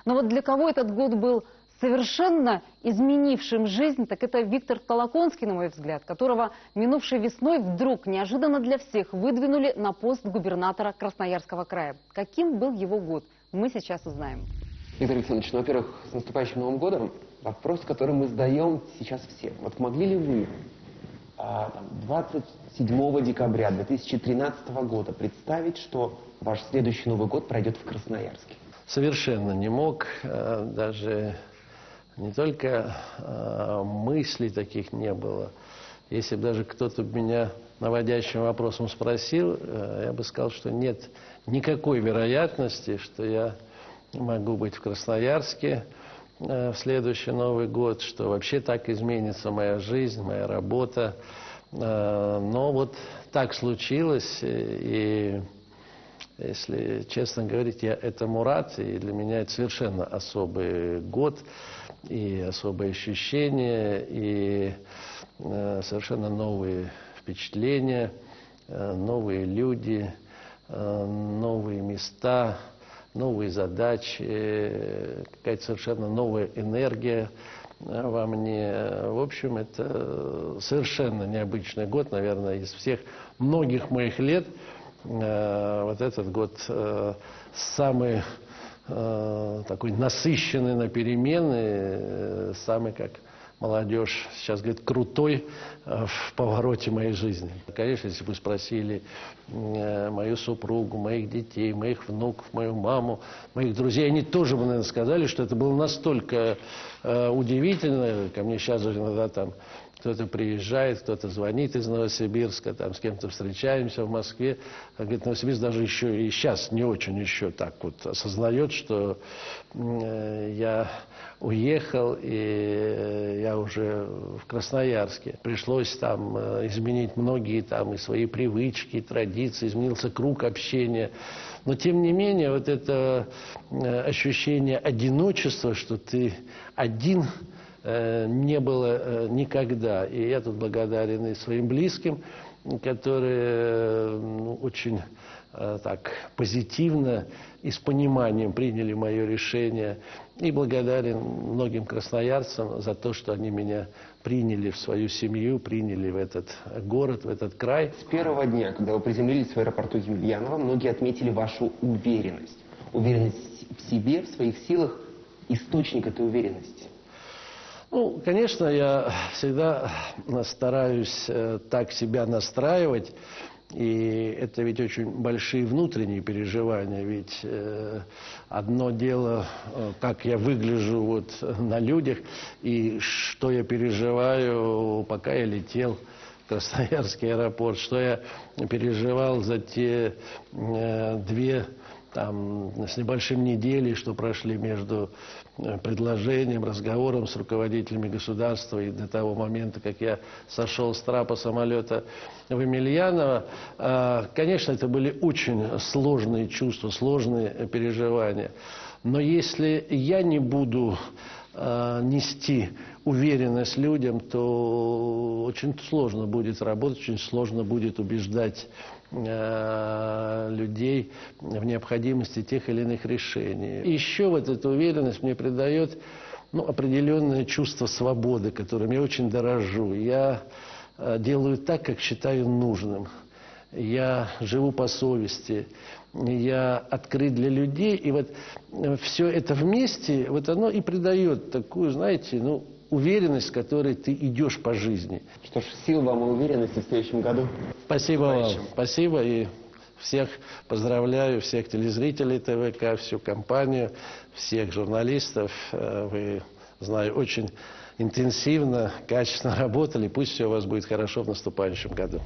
Но вот для кого этот год был совершенно изменившим жизнь, так это Виктор Толоконский, на мой взгляд, которого минувшей весной вдруг неожиданно для всех выдвинули на пост губернатора Красноярского края. Каким был его год, мы сейчас узнаем. Виктор Александрович, ну, во-первых, с наступающим Новым годом вопрос, который мы задаем сейчас всем. Вот могли ли вы 27 декабря 2013 года представить, что ваш следующий Новый год пройдет в Красноярске? Совершенно не мог, даже не только мыслей таких не было. Если бы даже кто-то меня наводящим вопросом спросил, я бы сказал, что нет никакой вероятности, что я могу быть в Красноярске в следующий Новый год, что вообще так изменится моя жизнь, моя работа. Но вот так случилось, и если честно говорить, я этому рад, и для меня это совершенно особый год, и особые ощущения, и совершенно новые впечатления, новые люди, новые места, новые задачи, какая-то совершенно новая энергия во мне. В общем, это совершенно необычный год, наверное, из всех многих моих лет. Вот этот год самый такой насыщенный на перемены, самый, как молодежь сейчас говорит, крутой в повороте моей жизни. Конечно, если бы спросили мою супругу, моих детей, моих внуков, мою маму, моих друзей, они тоже бы, наверное, сказали, что это было настолько удивительно. Ко мне сейчас же иногда там кто-то приезжает, кто-то звонит из Новосибирска, там с кем-то встречаемся в Москве. Говорит, Новосибирск даже еще и сейчас не очень еще так вот осознает, что я уехал, и я уже в Красноярске. Пришлось там изменить многие там и свои привычки, и традиции, изменился круг общения. Но тем не менее, вот это ощущение одиночества, что ты один, не было никогда. И я тут благодарен и своим близким, которые очень так позитивно и с пониманием приняли мое решение. И благодарен многим красноярцам за то, что они меня приняли в свою семью, приняли в этот город, в этот край. С первого дня, когда вы приземлились в аэропорту Емельянова, многие отметили вашу уверенность. Уверенность в себе, в своих силах. Источник этой уверенности. Ну, конечно, я всегда стараюсь так себя настраивать, и это ведь очень большие внутренние переживания, ведь одно дело, как я выгляжу вот на людях, и что я переживаю, пока я летел в Красноярский аэропорт, что я переживал за те 2 там, с небольшим недели, что прошли между предложением, разговором с руководителями государства и до того момента, как я сошел с трапа самолета в Емельяново. Конечно, это были очень сложные чувства, сложные переживания. Но если я не буду нести уверенность людям, то очень сложно будет работать, очень сложно будет убеждать людей в необходимости тех или иных решений. И еще вот эта уверенность мне придает определенное чувство свободы, которым я очень дорожу. Я делаю так, как считаю нужным. Я живу по совести, я открыт для людей. И вот все это вместе, вот оно и придает такую, знаете, уверенность, с которой ты идешь по жизни. Что ж, сил вам и уверенности в следующем году. Спасибо вам. Спасибо. И всех поздравляю, всех телезрителей ТВК, всю компанию, всех журналистов. Вы, знаю, очень интенсивно, качественно работали. Пусть все у вас будет хорошо в наступающем году.